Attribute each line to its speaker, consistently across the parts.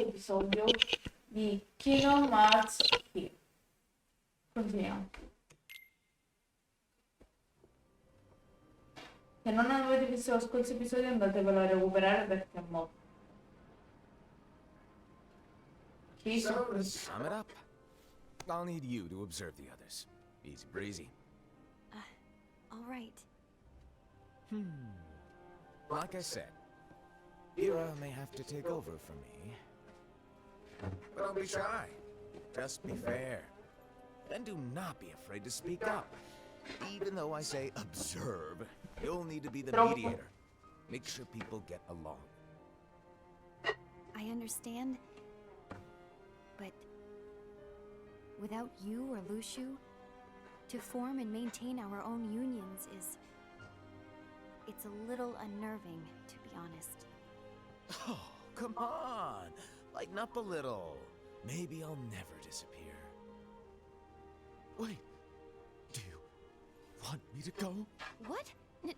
Speaker 1: episodio di Kingdom Hearts qui. Continuiamo. Se non avete visto lo scorso episodio andatevelo a recuperare perché è molto.
Speaker 2: So, to sum it up, I'll need you to observe the others. Easy breezy.
Speaker 3: All right.
Speaker 2: Like I said, Ira may have to take over for me. But don't be shy. Just be fair. And do not be afraid to speak up. Even though I say observe, you'll need to be the mediator. Make sure people get along.
Speaker 3: I understand. But without you or Lushu, to form and maintain our own unions is... it's a little unnerving, to be honest.
Speaker 2: Oh, come on. Lighten up a little. Maybe I'll never disappear. Wait. Do you want me to go?
Speaker 3: What?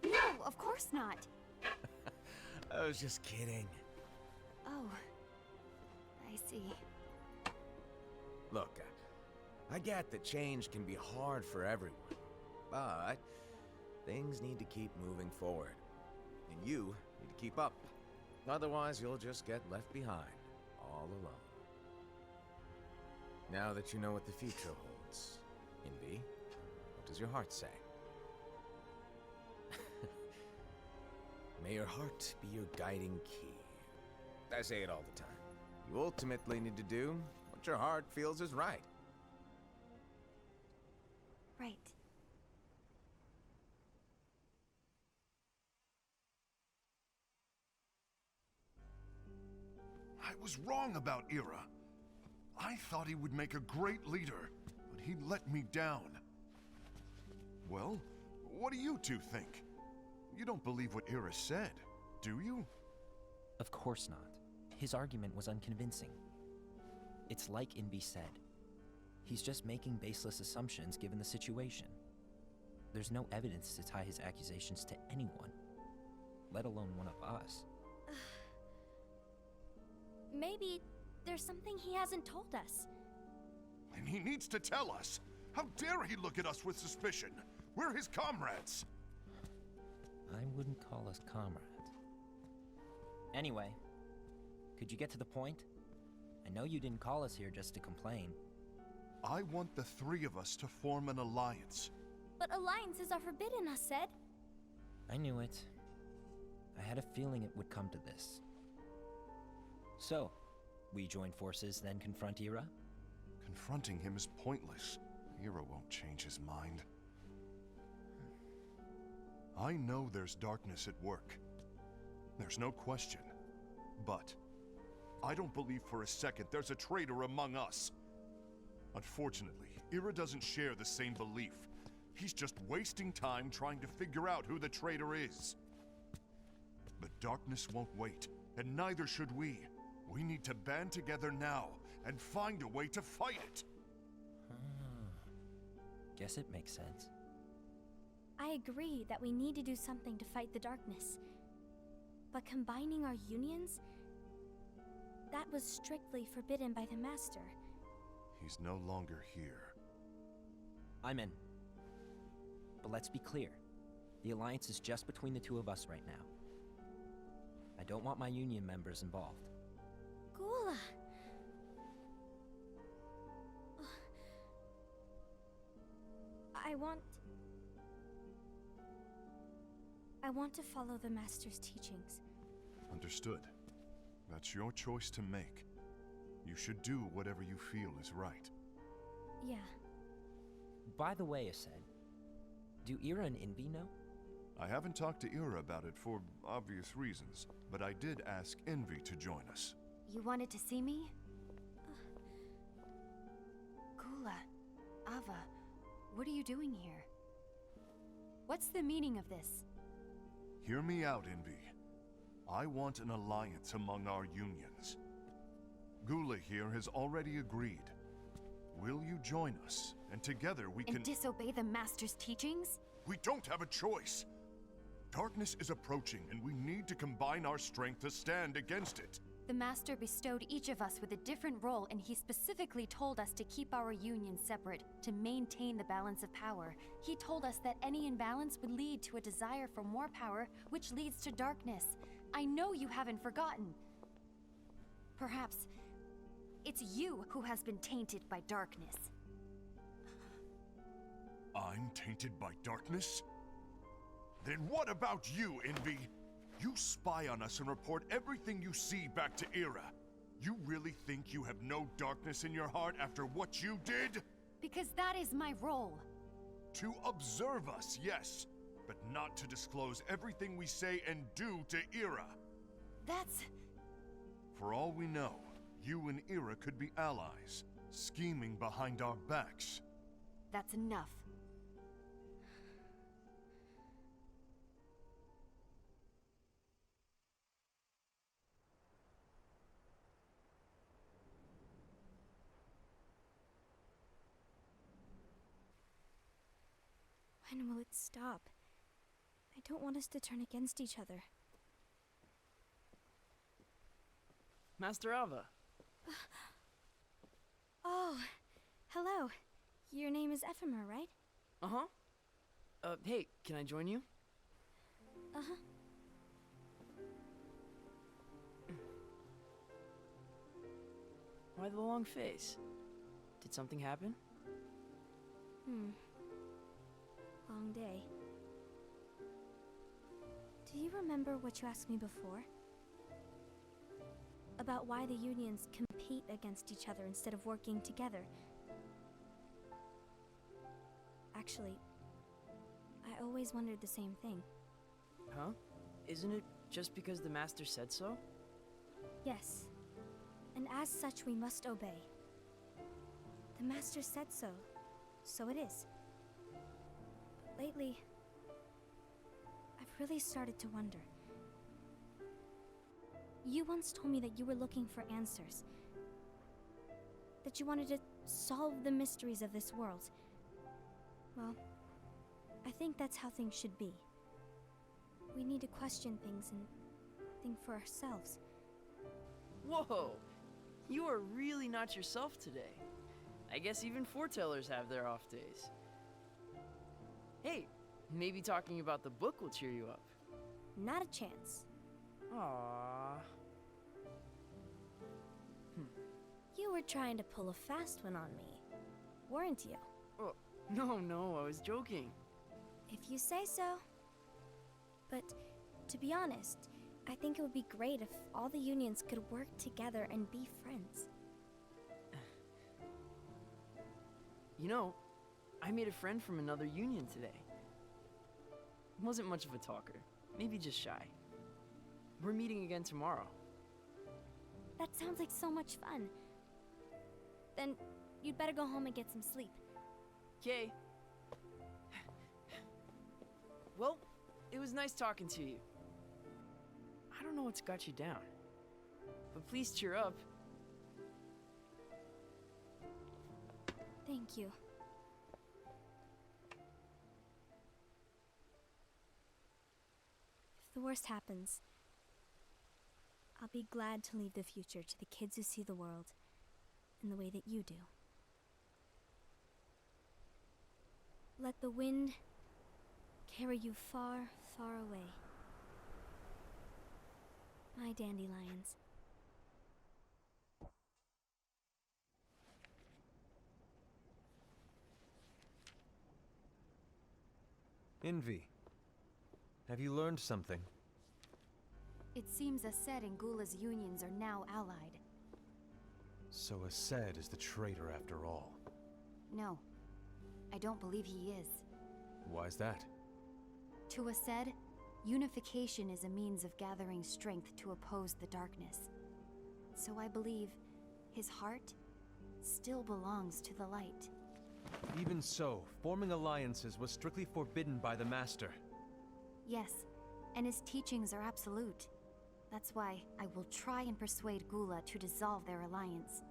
Speaker 3: No, of course not.
Speaker 2: I was just kidding.
Speaker 3: Oh, I see.
Speaker 2: Look, I get that change can be hard for everyone, but things need to keep moving forward. And you need to keep up. Otherwise, you'll just get left behind, all alone. Now that you know what the future holds, Envy, what does your heart say? May your heart be your guiding key. I say it all the time. You ultimately need to do what your heart feels is right.
Speaker 3: Right.
Speaker 4: I was wrong about Ira. I thought he would make a great leader, but he let me down. Well, what do you two think? You don't believe what Ira said, do you?
Speaker 5: Of course not. His argument was unconvincing. It's like Invi said. He's just making baseless assumptions given the situation. There's no evidence to tie his accusations to anyone, let alone one of us.
Speaker 3: Maybe there's something he hasn't told us.
Speaker 4: And he needs to tell us. How dare he look at us with suspicion? We're his comrades.
Speaker 5: I wouldn't call us comrades. Anyway, could you get to the point? I know you didn't call us here just to complain.
Speaker 4: I want the three of us to form an alliance.
Speaker 3: But alliances are forbidden, us said.
Speaker 5: I knew it. I had a feeling it would come to this. So, we join forces, then confront Ira?
Speaker 4: Confronting him is pointless. Ira won't change his mind. I know there's darkness at work. There's no question. But I don't believe for a second there's a traitor among us. Unfortunately, Ira doesn't share the same belief. He's just wasting time trying to figure out who the traitor is. The darkness won't wait, and neither should we. We need to band together now and find a way to fight it.
Speaker 5: Guess it makes sense.
Speaker 3: I agree that we need to do something to fight the darkness. But combining our unions? That was strictly forbidden by the Master.
Speaker 4: He's no longer here.
Speaker 5: I'm in. But let's be clear. The alliance is just between the two of us right now. I don't want my union members involved.
Speaker 3: Gula! I want to follow the Master's teachings.
Speaker 4: Understood. That's your choice to make. You should do whatever you feel is right.
Speaker 3: Yeah.
Speaker 5: By the way, Ased, do Ira and Invi know?
Speaker 4: I haven't talked to Ira about it for obvious reasons, but I did ask Envy to join us.
Speaker 3: You wanted to see me? Gula, Ava, what are you doing here? What's the meaning of this?
Speaker 4: Hear me out, Envy. I want an alliance among our unions. Gula here has already agreed. Will you join us? And together we can...
Speaker 3: And disobey the Master's teachings?
Speaker 4: We don't have a choice. Darkness is approaching, and we need to combine our strength to stand against it.
Speaker 6: The Master bestowed each of us with a different role, and he specifically told us to keep our union separate, to maintain the balance of power. He told us that any imbalance would lead to a desire for more power, which leads to darkness. I know you haven't forgotten. Perhaps it's you who has been tainted by darkness.
Speaker 4: I'm tainted by darkness? Then what about you, Envy? You spy on us and report everything you see back to Era. You really think you have no darkness in your heart after what you did?
Speaker 6: Because that is my role.
Speaker 4: To observe us, yes, but not to disclose everything we say and do to Era.
Speaker 6: That's...
Speaker 4: For all we know, you and Era could be allies, scheming behind our backs.
Speaker 6: that's enough.
Speaker 3: When will it stop? I don't want us to turn against each other.
Speaker 7: Master Alva.
Speaker 3: Oh, hello. Your name is Ephemer, right?
Speaker 7: Uh-huh. Hey, can I join you?
Speaker 3: Uh-huh.
Speaker 7: Why the long face? Did something happen?
Speaker 3: Long day. Do you remember what you asked me before? About why the unions compete against each other instead of working together. Actually, I always wondered the same thing.
Speaker 7: Huh? Isn't it just because the Master said so?
Speaker 3: Yes. And as such, we must obey. The Master said so, so it is. But lately, I've really started to wonder. You once told me that you were looking for answers. That you wanted to solve the mysteries of this world. Well, I think that's how things should be. We need to question things and think for ourselves.
Speaker 7: Whoa! You are really not yourself today. I guess even foretellers have their off days. Hey, maybe talking about the book will cheer you up.
Speaker 3: Not a chance.
Speaker 7: Aww.
Speaker 3: You were trying to pull a fast one on me, weren't you?
Speaker 7: Oh, no, I was joking.
Speaker 3: If you say so. But to be honest, I think it would be great if all the unions could work together and be friends.
Speaker 7: You know, I made a friend from another union today. Wasn't much of a talker, maybe just shy. We're meeting again tomorrow.
Speaker 3: That sounds like so much fun. Then you'd better go home and get some sleep.
Speaker 7: Okay. Well, it was nice talking to you. I don't know what's got you down, but please cheer up.
Speaker 3: Thank you. If the worst happens, I'll be glad to leave the future to the kids who see the world in the way that you do. Let the wind carry you far, far away. My dandelions.
Speaker 8: Envy. Have you learned something?
Speaker 6: It seems Ased and Gula's unions are now allied.
Speaker 8: So Ased is the traitor after all.
Speaker 6: No, I don't believe he is.
Speaker 8: Why's that?
Speaker 6: To Ased, unification is a means of gathering strength to oppose the darkness. So I believe his heart still belongs to the light.
Speaker 8: Even so, forming alliances was strictly forbidden by the Master.
Speaker 6: Yes, and his teachings are absolute. That's why I will try and persuade Gula to dissolve their alliance.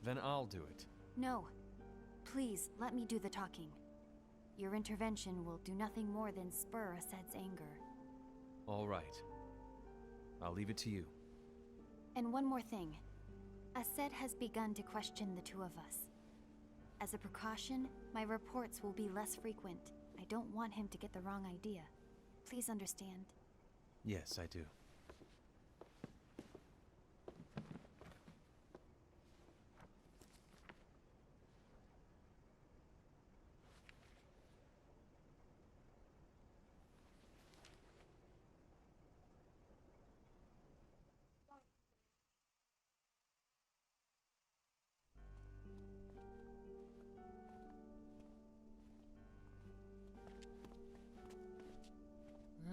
Speaker 8: Then I'll do it.
Speaker 6: No. Please, let me do the talking. Your intervention will do nothing more than spur Ased's anger.
Speaker 8: All right. I'll leave it to you.
Speaker 6: And one more thing. Aset has begun to question the two of us. As a precaution, my reports will be less frequent. I don't want him to get the wrong idea. Please understand.
Speaker 8: Yes, I do.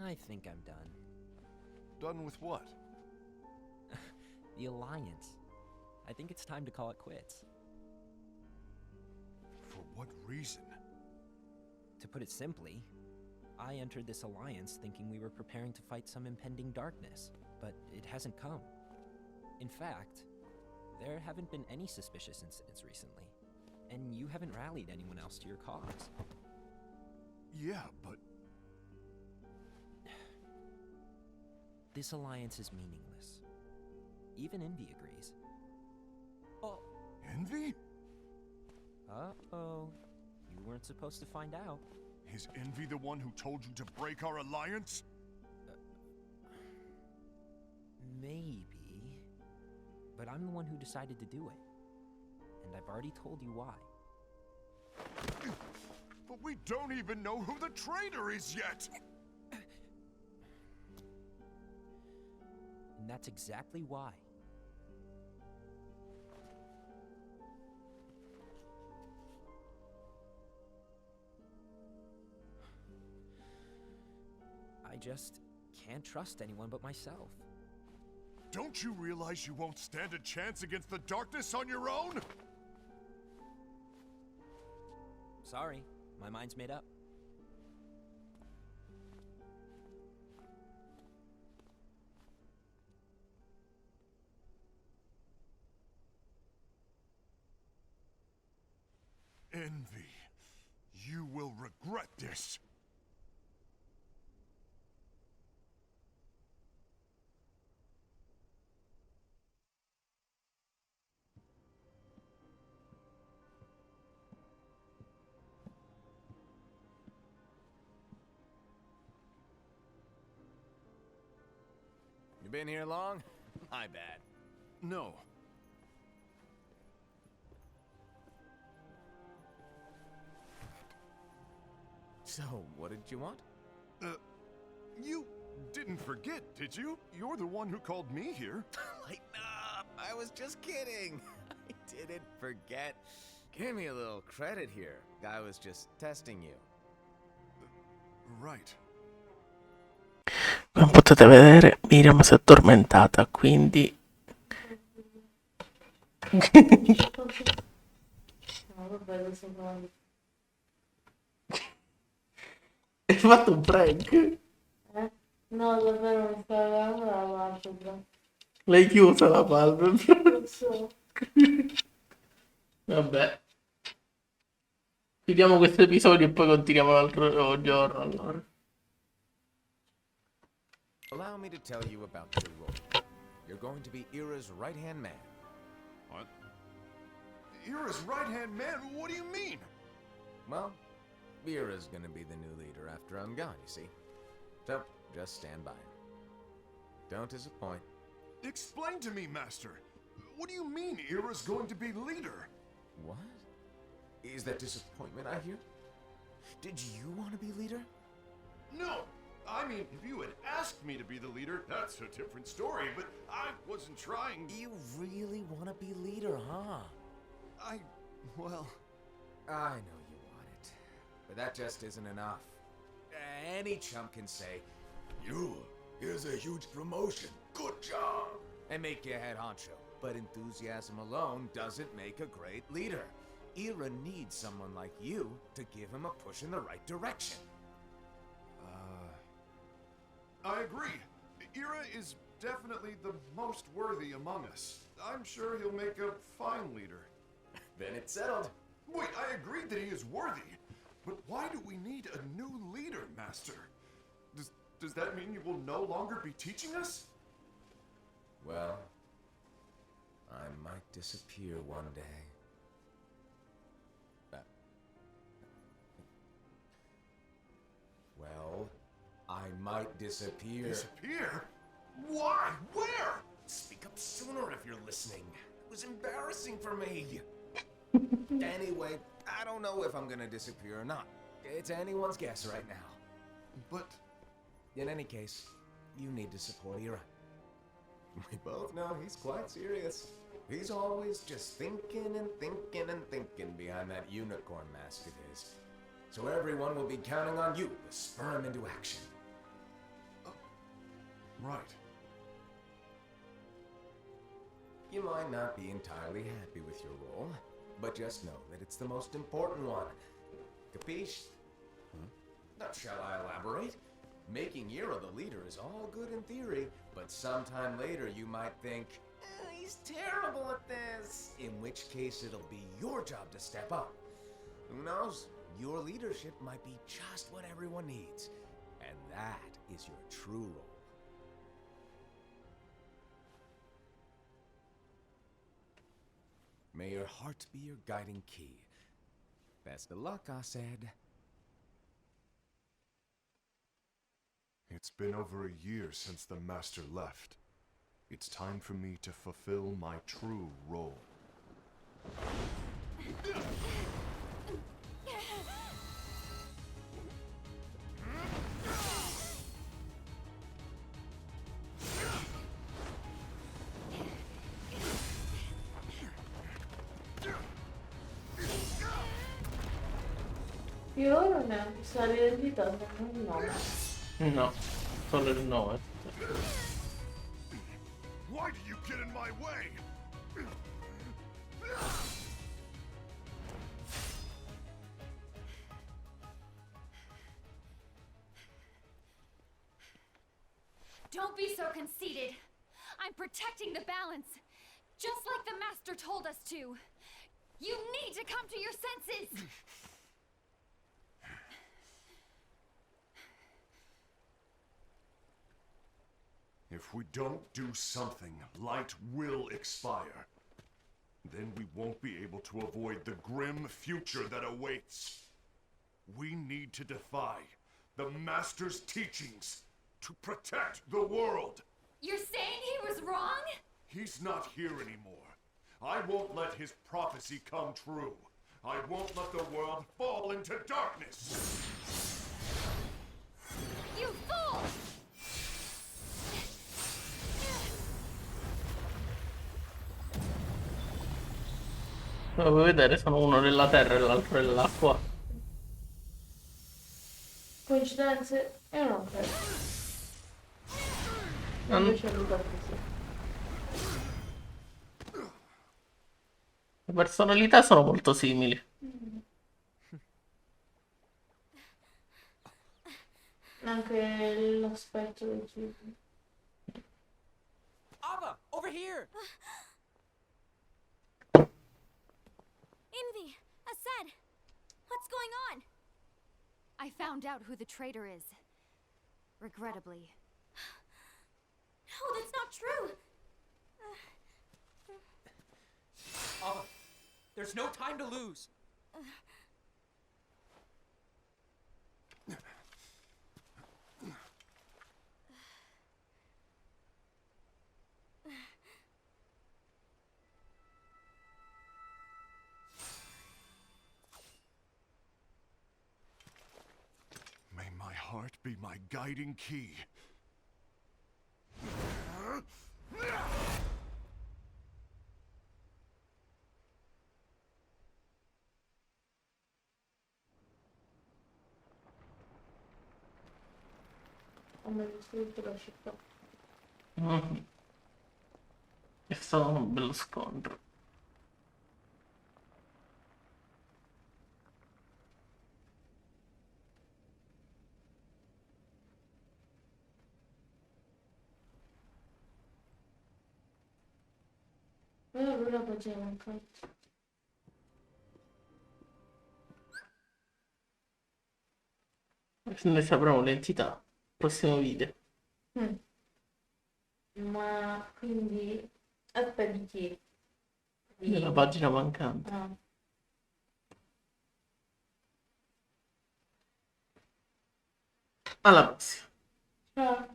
Speaker 5: I think I'm done.
Speaker 4: Done with what?
Speaker 5: The Alliance. I think it's time to call it quits.
Speaker 4: For what reason?
Speaker 5: To put it simply, I entered this alliance thinking we were preparing to fight some impending darkness, but it hasn't come. In fact, there haven't been any suspicious incidents recently, and you haven't rallied anyone else to your cause.
Speaker 4: Yeah, but...
Speaker 5: This alliance is meaningless. Even Envy agrees. Oh.
Speaker 4: Envy?
Speaker 5: Uh-oh. You weren't supposed to find out.
Speaker 4: Is Envy the one who told you to break our alliance?
Speaker 5: Maybe. But I'm the one who decided to do it. And I've already told you why.
Speaker 4: But we don't even know who the traitor is yet!
Speaker 5: And that's exactly why. I just can't trust anyone but myself.
Speaker 4: Don't you realize you won't stand a chance against the darkness on your own?
Speaker 5: Sorry, my mind's made up.
Speaker 4: Envy, you will regret this.
Speaker 2: You been here long? My bad.
Speaker 4: No.
Speaker 2: So, what did you want?
Speaker 4: You didn't forget, did you? You're the one who called me here.
Speaker 2: Lighten up! I was just kidding. I didn't forget. Give me a little credit here. I was just testing you.
Speaker 4: Right.
Speaker 9: Come potete vedere, Miriam si è addormentata, quindi...
Speaker 1: No, vabbè, lo so.
Speaker 9: Hai fatto un prank?
Speaker 1: No, davvero mi sta dando la palpebra.
Speaker 9: L'hai chiusa la palpebra?
Speaker 1: Lo so.
Speaker 9: Vabbè. Chiudiamo questo episodio e poi continuiamo l'altro giorno, allora.
Speaker 2: Allow me to tell you about your role. You're going to be Ira's right-hand man.
Speaker 4: What? Ira's right-hand man? What do you mean?
Speaker 2: Well, Ira's gonna be the new leader after I'm gone, you see. So, just stand by. Don't disappoint.
Speaker 4: Explain to me, Master. What do you mean Ira's going to be leader?
Speaker 2: What? Is that disappointment I hear? Did you want to be leader?
Speaker 4: No! I mean, if you had asked me to be the leader, that's a different story, but I wasn't trying...
Speaker 2: You really want to be leader, huh?
Speaker 4: Well...
Speaker 2: I know you want it, but that just isn't enough. Any chump can say, here's a huge promotion, good job, and make you head honcho. But enthusiasm alone doesn't make a great leader. Ira needs someone like you to give him a push in the right direction.
Speaker 4: I agree. Ira is definitely the most worthy among us. I'm sure he'll make a fine leader.
Speaker 2: Then it's settled.
Speaker 4: Wait, I agreed that he is worthy. But why do we need a new leader, Master? Does that mean you will no longer be teaching us?
Speaker 2: Well, disappear one day. Well, I might disappear.
Speaker 4: Disappear? Why? Where?
Speaker 2: Speak up sooner if you're listening. It was embarrassing for me. Anyway, I don't know if I'm gonna disappear or not. It's anyone's guess right now.
Speaker 4: But
Speaker 2: In any case, you need to support Ira. We both know he's quite serious. He's always just thinking and thinking and thinking behind that unicorn mask of his. So everyone will be counting on you to spur him into action.
Speaker 4: right.
Speaker 2: You might not be entirely happy with your role, but just know that it's the most important one. Capiche? Shall I elaborate? Making Ira the leader is all good in theory, but sometime later you might think, he's terrible at this. In which case it'll be your job to step up. Who knows? Your leadership might be just what everyone needs. And that is your true role. May your heart be your guiding key. Best of luck, I said.
Speaker 4: It's been over a year since the Master left. It's time for me to fulfill my true role.
Speaker 1: Io non ne ho visto l'identità, non il nome.
Speaker 9: No, solo il nome.
Speaker 4: Why do you get in my way?
Speaker 6: Don't be so conceited. I'm protecting the balance, just like the Master told us to. You need to come to your senses.
Speaker 4: If we don't do something, light will expire. Then we won't be able to avoid the grim future that awaits. We need to defy the Master's teachings to protect the world.
Speaker 6: You're saying he was wrong?
Speaker 4: He's not here anymore. I won't let his prophecy come true. I won't let the world fall into darkness.
Speaker 6: You fool!
Speaker 9: Come puoi vedere sono uno nella terra e l'altro nell'acqua.
Speaker 1: Coincidenze? Io non credo. Invece è Luca così.
Speaker 9: Le personalità sono molto simili.
Speaker 1: Anche l'aspetto del cibo.
Speaker 7: Ava, over here!
Speaker 3: Envy! Asad! What's going on?
Speaker 6: I found out who the traitor is. Regrettably.
Speaker 3: No, that's not true!
Speaker 7: Ava, there's no time to lose.
Speaker 4: May my heart be my guiding key.
Speaker 1: Hanno distrutto la città.
Speaker 9: Mhm. È stato un bello scontro.
Speaker 1: Lui la faceva infatti.
Speaker 9: Ne sapremo l'entità. Prossimo video.
Speaker 1: Ma quindi aspetti
Speaker 9: Nella pagina mancante.
Speaker 1: Ah.
Speaker 9: Alla prossima.
Speaker 1: Ciao.